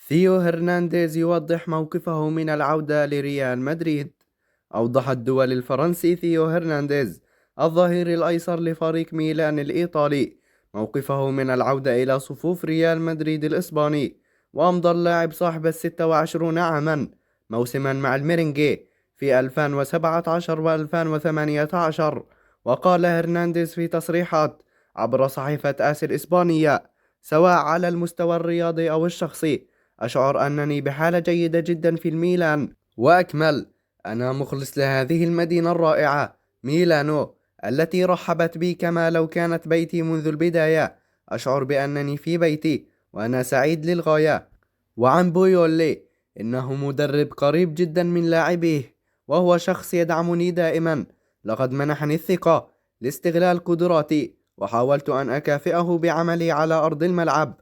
ثيو هرنانديز يوضح موقفه من العودة لريال مدريد. أوضح الدول الفرنسي ثيو هرنانديز الظهير الأيسر لفريق ميلان الإيطالي موقفه من العودة إلى صفوف ريال مدريد الإسباني. وأمضى اللاعب صاحب 26 عاما موسما مع الميرينجي في 2017 و2018. وقال هرنانديز في تصريحات عبر صحيفة آس الإسبانية: سواء على المستوى الرياضي أو الشخصي، أشعر أنني بحالة جيدة جدا في الميلان. وأكمل: أنا مخلص لهذه المدينة الرائعة ميلانو التي رحبت بي كما لو كانت بيتي منذ البداية. أشعر بأنني في بيتي وأنا سعيد للغاية. وعن بويولي: إنه مدرب قريب جدا من لاعبيه، وهو شخص يدعمني دائما. لقد منحني الثقة لاستغلال قدراتي، وحاولت أن أكافئه بعملي على أرض الملعب.